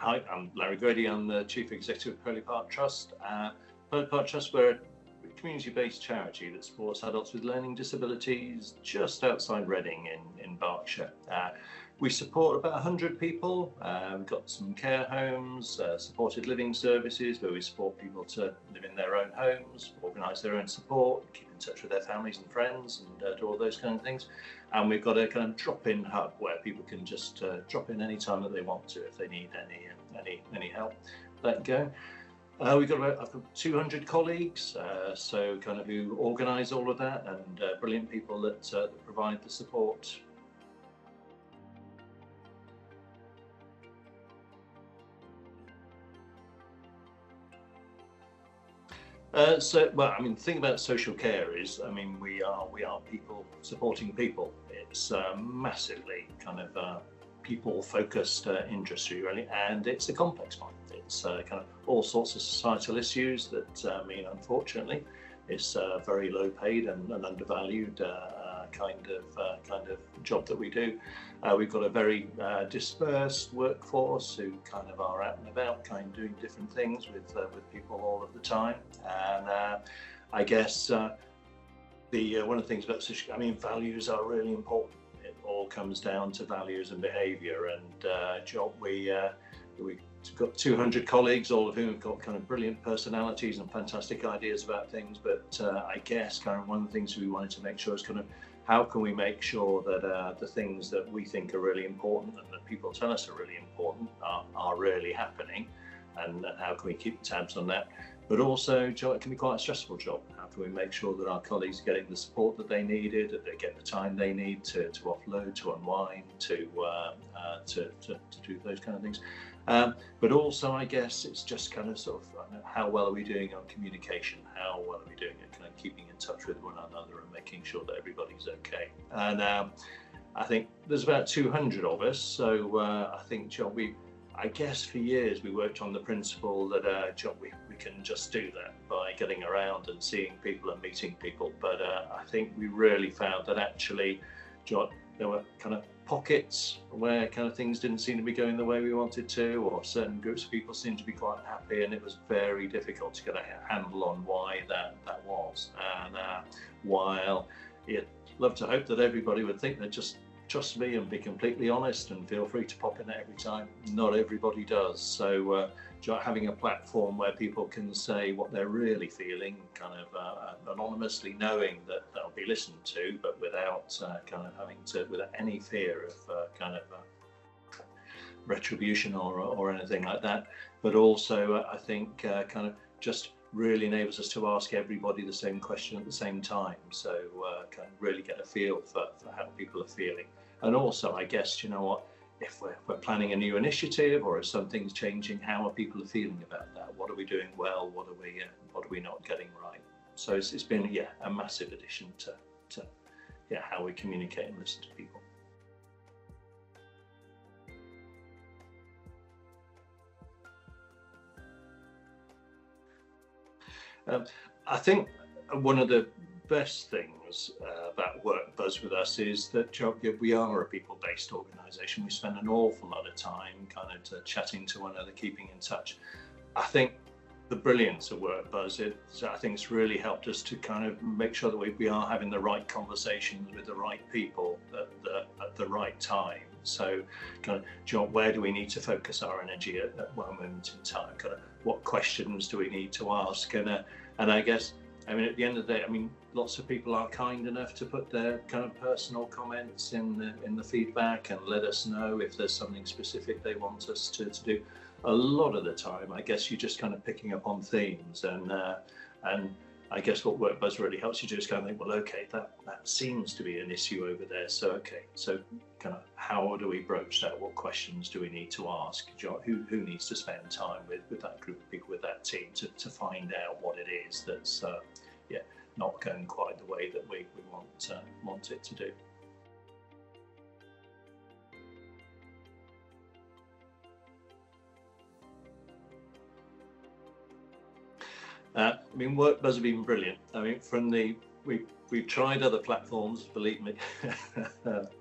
Hi, I'm Larry Grady. I'm the Chief Executive of Purley Park Trust. Purley Park Trust, we're a community-based charity that supports adults with learning disabilities just outside Reading in Berkshire. We support about 100 people. We've got some care homes, supported living services where we support people to live in their own homes, organise their own support, keep in touch with their families and friends, and do all those kind of things. And we've got a kind of drop-in hub where people can just drop in any time that they want to if they need any help. Let go. We've got about 200 colleagues, so kind of who organise all of that, and brilliant people that provide the support. Well, I mean, the thing about social care is, I mean, we are people supporting people. It's massively kind of people-focused industry, really, and it's a complex one. It's kind of all sorts of societal issues that mean, unfortunately, it's very low-paid and undervalued kind of job that we do. We've got a very dispersed workforce who kind of are out and about, kind of doing different things with people all of the time. And I guess one of the things about social, I mean, values are really important. It all comes down to values and behaviour. And job, we've got 200 colleagues, all of whom have got kind of brilliant personalities and fantastic ideas about things. But I guess kind of one of the things we wanted to make sure is kind of how can we make sure that the things that we think are really important and that people tell us are really important are really happening, and how can we keep tabs on that? But also, it can be quite a stressful job. How can we make sure that our colleagues are getting the support that they needed, that they get the time they need to offload, to unwind, to do those kind of things? But also, I guess it's just kind of sort of how well are we doing on communication? How well are we doing at kind of keeping in touch with one another and making sure that everybody's okay? And I think there's about 200 of us. So I think, John, I guess for years we worked on the principle that John, we can just do that by getting around and seeing people and meeting people. But I think we really found that actually, John, there were kind of pockets where kind of things didn't seem to be going the way we wanted to, or certain groups of people seemed to be quite happy, and it was very difficult to get a handle on why that was. And while you'd love to hope that everybody would think that just trust me and be completely honest and feel free to pop in at every time, not everybody does. So having a platform where people can say what they're really feeling, kind of anonymously, knowing that they'll be listened to, but without kind of having to, without any fear of kind of retribution or anything like that. But also, I think kind of just really enables us to ask everybody the same question at the same time. So kind of really get a feel for how people are feeling. And also, I guess, you know what, if we're planning a new initiative or if something's changing, how are people feeling about that? What are we doing well? What are we not getting right? So it's been, yeah, a massive addition to how we communicate and listen to people. I think one of the best things about WorkBuzz with us is that we are a people-based organisation. We spend an awful lot of time kind of chatting to one another, keeping in touch. I think the brilliance of WorkBuzz, I think it's really helped us to kind of make sure that we are having the right conversations with the right people at the right time. So kind of, where do we need to focus our energy at one moment in time? Kind of what questions do we need to ask? And I guess, I mean, at the end of the day, I mean, lots of people are kind enough to put their kind of personal comments in the feedback and let us know if there's something specific they want us to do. A lot of the time, I guess you're just kind of picking up on themes, and I guess what WorkBuzz really helps you do is kind of think, well, okay, that seems to be an issue over there. So okay, so kind of how do we broach that? What questions do we need to ask? Who needs to spend time with that group of people, with that team, to find out what it is that's not going quite the way that we want it to do. I mean, WorkBuzz have been brilliant. I mean, from the we've tried other platforms, believe me,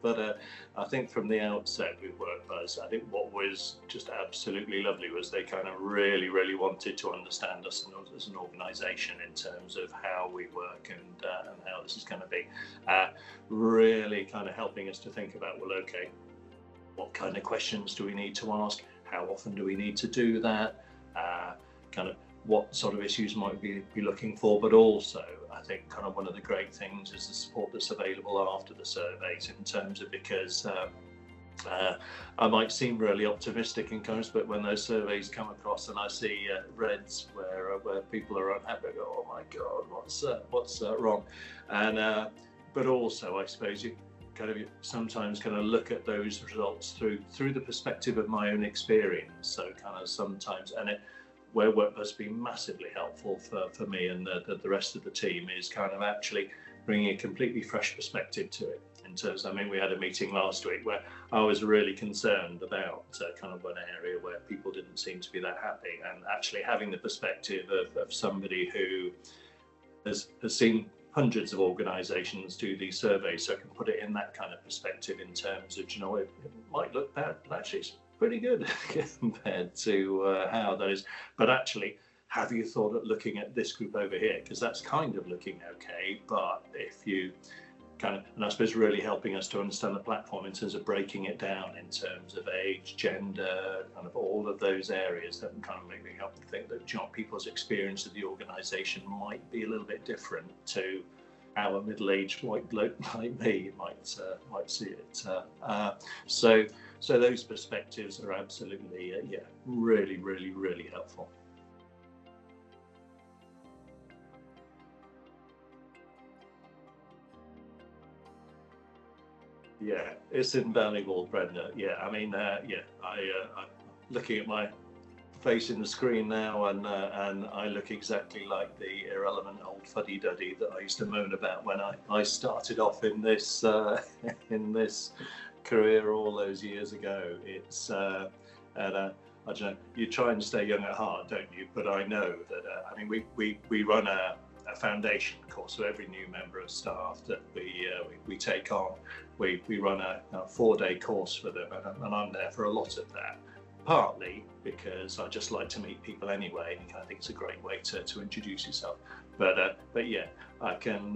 but I think from the outset with WorkBuzz, I think what was just absolutely lovely was they kind of really wanted to understand us as an organisation in terms of how we work and how this is going to be, really kind of helping us to think about, well, okay, what kind of questions do we need to ask? How often do we need to do that? Kind of what sort of issues might we be looking for, but also I think kind of one of the great things is the support that's available after the surveys, in terms of, because I might seem really optimistic and kind of, but when those surveys come across and I see reds where people are unhappy, I go, oh my God, what's wrong? And but also I suppose you kind of sometimes kind of look at those results through the perspective of my own experience. So kind of sometimes, and where work has been massively helpful for me and the rest of the team, is kind of actually bringing a completely fresh perspective to it. In terms, I mean, we had a meeting last week where I was really concerned about kind of one area where people didn't seem to be that happy, and actually having the perspective of somebody who has seen hundreds of organisations do these surveys, so I can put it in that kind of perspective in terms of, you know, it might look bad, but actually it's pretty good compared to how that is. But actually, have you thought of looking at this group over here? Because that's kind of looking okay, but if you kind of, and I suppose really helping us to understand the platform in terms of breaking it down in terms of age, gender, kind of all of those areas that kind of maybe help to think that, you know, people's experience of the organisation might be a little bit different to how a middle-aged white bloke like me might see it. So those perspectives are absolutely, yeah, really helpful. Yeah, it's invaluable, Brenda. Yeah, I mean, yeah, I'm looking at my face in the screen now, and I look exactly like the irrelevant old fuddy-duddy that I used to moan about when I started off in this in this career all those years ago. It's and I don't know. You try and stay young at heart, don't you? But I know that I mean, we run a foundation course, so every new member of staff that we take on, we run a 4-day course for them, and I'm there for a lot of that. Partly because I just like to meet people anyway, and I think it's a great way to introduce yourself. But yeah, I can.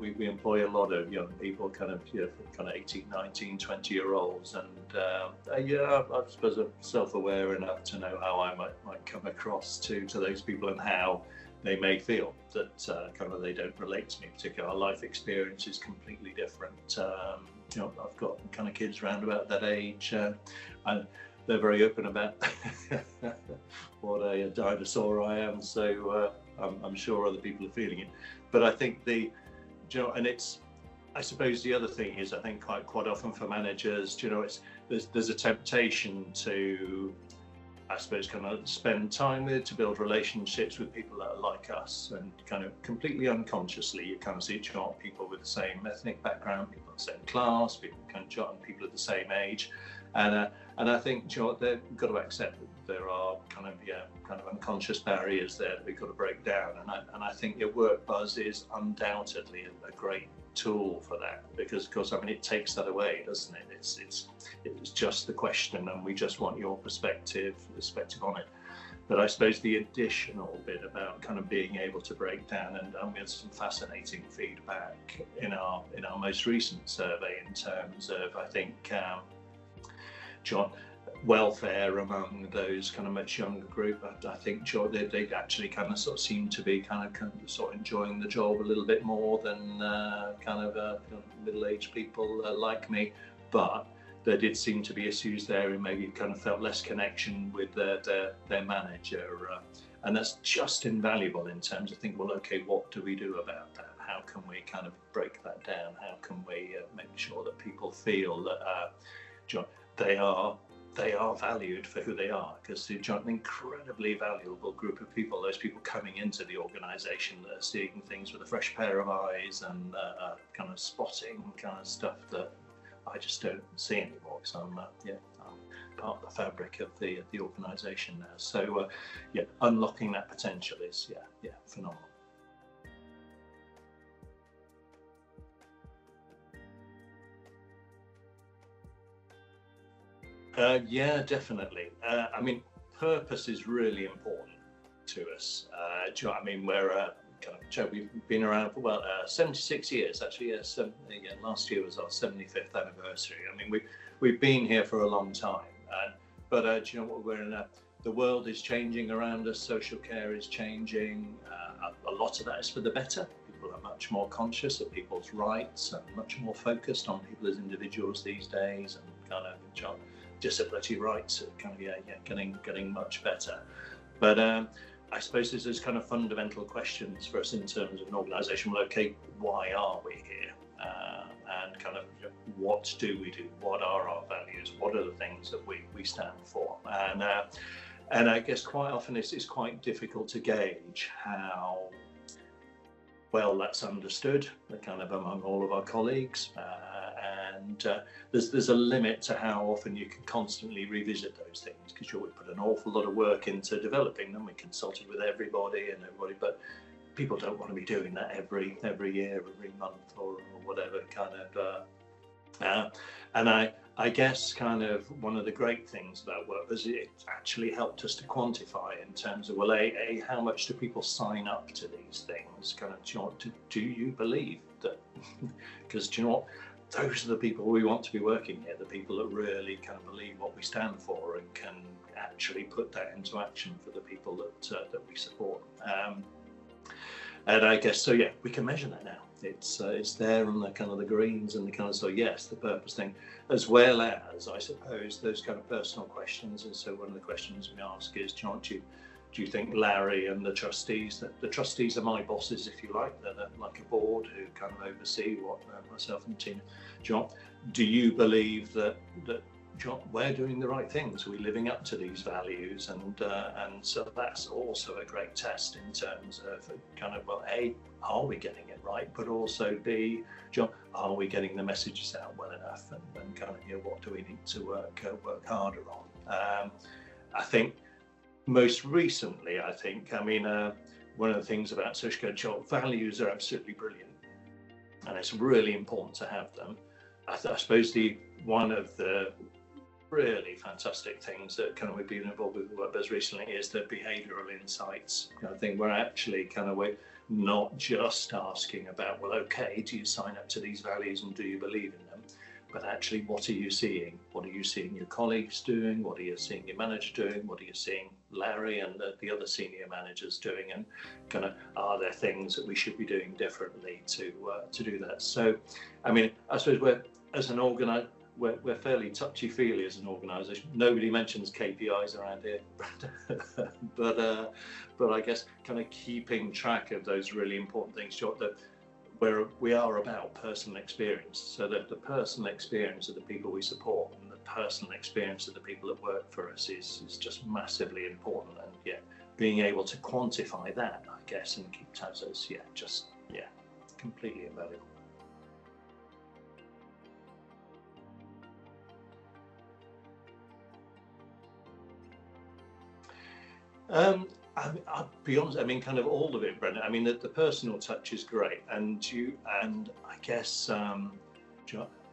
We employ a lot of young people, kind of 18, 19, 20-year-olds, and yeah, I suppose I'm self-aware enough to know how I might come across to those people and how they may feel that kind of they don't relate to me. Particularly, our life experience is completely different. I've got kind of kids around about that age, and they're very open about what a dinosaur I am. So I'm sure other people are feeling it. But I think and it's, I suppose the other thing is, I think quite often for managers, there's a temptation to, I suppose, kind of spend time with, to build relationships with people that are like us, and kind of completely unconsciously you kind of see people with the same ethnic background, people in the same class, people people of the same age, and I think they've got to accept that there are kind of unconscious barriers there that we've got to break down, and I think your WorkBuzz is undoubtedly a great tool for that, because of course, I mean, it takes that away, doesn't it? It's just the question, and we just want your perspective on it. But I suppose the additional bit about kind of being able to break down, and we had some fascinating feedback in our most recent survey in terms of, I think, John, welfare among those kind of much younger group. I think they actually kind of sort of seem to be kind of sort of enjoying the job a little bit more than middle-aged people like me. But there did seem to be issues there, and maybe kind of felt less connection with their manager, and that's just invaluable in terms of thinking, well, okay, what do we do about that? How can we kind of break that down? How can we make sure that people feel that they are valued for who they are? Because they're an incredibly valuable group of people, those people coming into the organisation that are seeing things with a fresh pair of eyes, and kind of spotting kind of stuff that I just don't see anymore. So I'm part of the fabric of the organisation now. So unlocking that potential is phenomenal. Yeah, definitely. I mean, purpose is really important to us. Do you know what I mean? We're we've been around for 76 years actually. Yes, again, last year was our 75th anniversary. I mean, we've been here for a long time. But do you know what? The world is changing around us. Social care is changing. A lot of that is for the better. People are much more conscious of people's rights and much more focused on people as individuals these days, and kind of disability rights are kind of getting much better. But I suppose there's those kind of fundamental questions for us in terms of an organisation. Well, okay, why are we here? And kind of what do we do? What are our values? What are the things that we stand for? And I guess quite often it's quite difficult to gauge how well that's understood kind of among all of our colleagues. There's a limit to how often you can constantly revisit those things, because we put an awful lot of work into developing them. We consulted with everybody, but people don't want to be doing that every year, every month, or whatever kind of. And I guess kind of one of the great things about WorkBuzz, it actually helped us to quantify in terms of, well, how much do people sign up to these things? Kind of, do you believe that? Because do you know what? Those are the people we want to be working here, the people that really kind of believe what we stand for and can actually put that into action for the people that we support. And I guess, so yeah, we can measure that now. It's there on the kind of the greens and the kind of, so yes, the purpose thing, as well as, I suppose, those kind of personal questions. And so one of the questions we ask is, do you think Larry and the trustees are my bosses, if you like? They're like a board who kind of oversee what myself and Tina. Do you believe that we're doing the right things? Are we living up to these values? And so that's also a great test in terms of kind of, well, A, are we getting it right? But also B, are we getting the messages out well enough? And kind of, what do we need to work harder on? I think most recently, one of the things about social care, values are absolutely brilliant, and it's really important to have them. I suppose one of the really fantastic things that kind of we've been involved with WorkBuzz recently is the behavioural insights kind of thing. We're actually we're not just asking about, well, okay, do you sign up to these values and do you believe in them? But actually, what are you seeing? What are you seeing your colleagues doing? What are you seeing your manager doing? What are you seeing Larry and the other senior managers doing? And kind of, are there things that we should be doing differently to do that? So, I suppose we're fairly touchy-feely as an organisation. Nobody mentions KPIs around here, but I guess kind of keeping track of those really important things. Where we are about personal experience, so that the personal experience of the people we support and the personal experience of the people that work for us is just massively important. And being able to quantify that, I guess, and keep tabs of us, completely invaluable. I'll be honest, kind of all of it, Brendan. The personal touch is great, and I guess I'm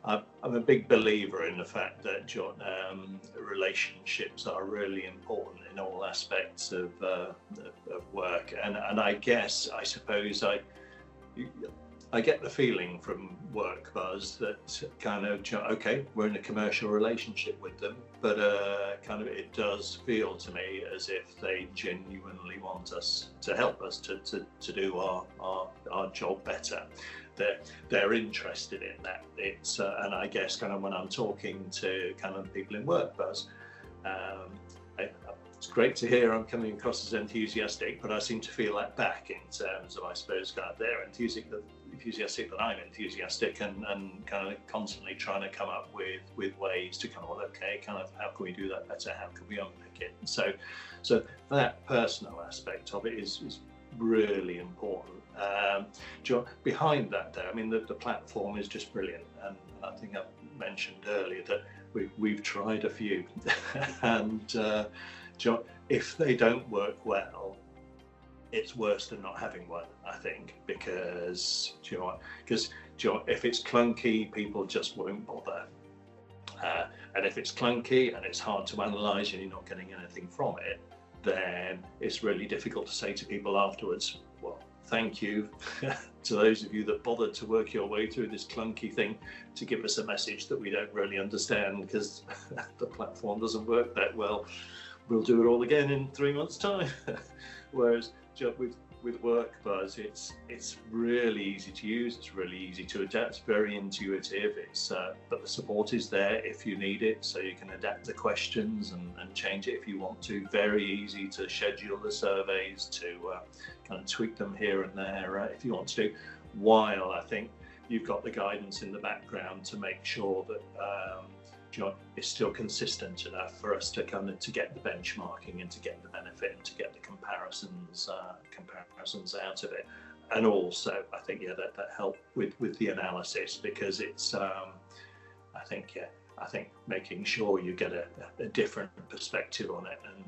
a big believer in the fact that relationships are really important in all aspects of work, and I suppose I get the feeling from WorkBuzz that kind of, okay, we're in a commercial relationship with them, but kind of it does feel to me as if they genuinely want us to help us to do our job better. They're interested in that. It's and I guess kind of when I'm talking to kind of people in WorkBuzz, it's great to hear I'm coming across as enthusiastic, but I seem to feel that back in terms of, I suppose, kind of they're enthusiastic that I'm enthusiastic, and kind of constantly trying to come up with ways to kind of, well, okay, kind of how can we do that better? How can we unpick it? So that personal aspect of it is really important. Behind that, though, the platform is just brilliant, and I think I mentioned earlier that we've tried a few, and if they don't work well, it's worse than not having one, I think, because if it's clunky, people just won't bother. And if it's clunky and it's hard to analyse and you're not getting anything from it, then it's really difficult to say to people afterwards, well, thank you to those of you that bothered to work your way through this clunky thing to give us a message that we don't really understand because the platform doesn't work that well. We'll do it all again in 3 months' time. Whereas with WorkBuzz, it's really easy to use, it's really easy to adapt, it's very intuitive. But the support is there if you need it, so you can adapt the questions and change it if you want to. Very easy to schedule the surveys, to kind of tweak them here and there if you want to. While I think you've got the guidance in the background to make sure that it's still consistent enough for us to kind of to get the benchmarking and to get the benefit and to get the comparisons out of it. And also I think that helped with the analysis, because it's I think making sure you get a different perspective on it. And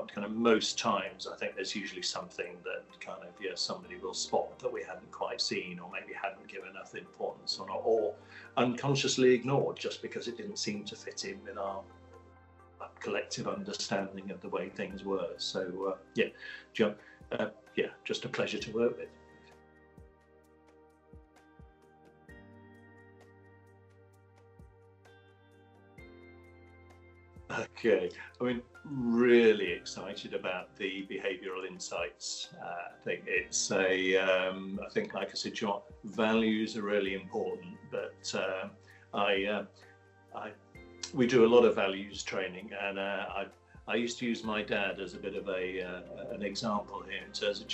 kind of most times I think there's usually something that kind of somebody will spot that we hadn't quite seen, or maybe hadn't given enough importance on, or unconsciously ignored just because it didn't seem to fit in with our collective understanding of the way things were. So just a pleasure to work with. Okay, I mean, really excited about the behavioural insights thing. It's I think, like I said, values are really important, but we do a lot of values training, and I used to use my dad as a bit of an example here in terms of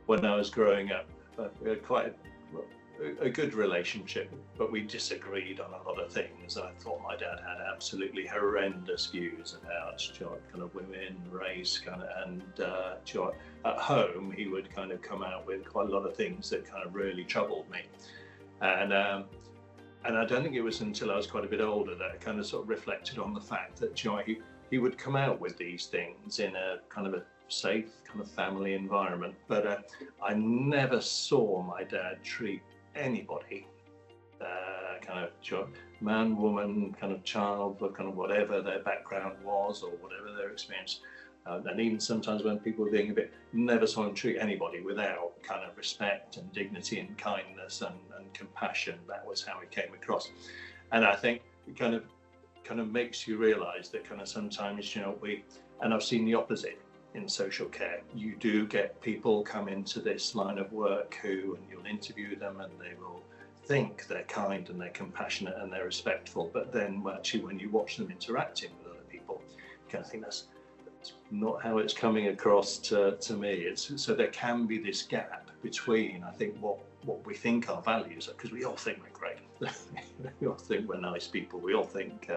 when I was growing up. We had quite a good relationship, but we disagreed on a lot of things. I thought my dad had absolutely horrendous views about kind of women, race, and at home he would kind of come out with quite a lot of things that kind of really troubled me. And I don't think it was until I was quite a bit older that I kind of sort of reflected on the fact that he would come out with these things in a kind of a safe kind of family environment, but I never saw my dad treat anybody, kind of man, woman, kind of child, or kind of whatever their background was or whatever their experience. And even sometimes when people were being a bit, never saw him treat anybody without kind of respect and dignity and kindness and compassion. That was how he came across. And I think it kind of makes you realise that kind of sometimes, and I've seen the opposite in social care. You do get people come into this line of work and you'll interview them and they will think they're kind and they're compassionate and they're respectful, but then actually when you watch them interacting with other people, you kind of think that's not how it's coming across to me. So there can be this gap between, I think, what we think our values are, because we all think we're great. We all think we're nice people. We all think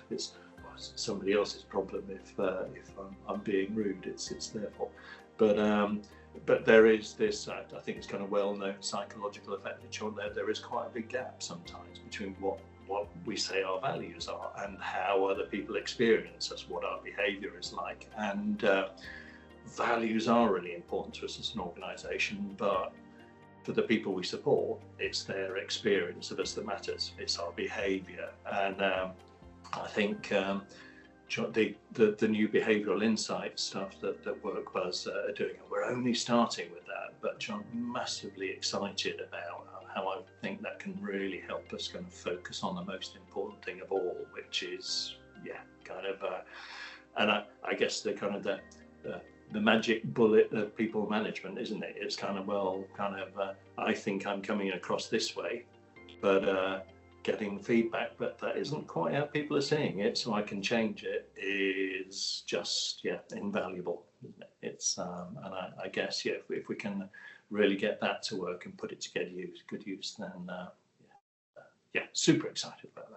it's somebody else's problem if I'm being rude. It's their fault. But there is this, I think it's kind of well-known psychological effect that there is quite a big gap sometimes between what we say our values are and how other people experience us, what our behaviour is like. And values are really important to us as an organisation, but for the people we support, it's their experience of us that matters. It's our behaviour. And I think the new behavioural insight stuff that WorkBuzz are doing, and we're only starting with that, but I'm massively excited about how I think that can really help us kind of focus on the most important thing of all, which is and I guess the kind of the magic bullet of people management, isn't it? It's kind of I think I'm coming across this way, but getting feedback, but that isn't quite how people are seeing it, so I can change it, is just invaluable, isn't it? It's and I guess if we can really get that to work and put it to good use, then super excited about that.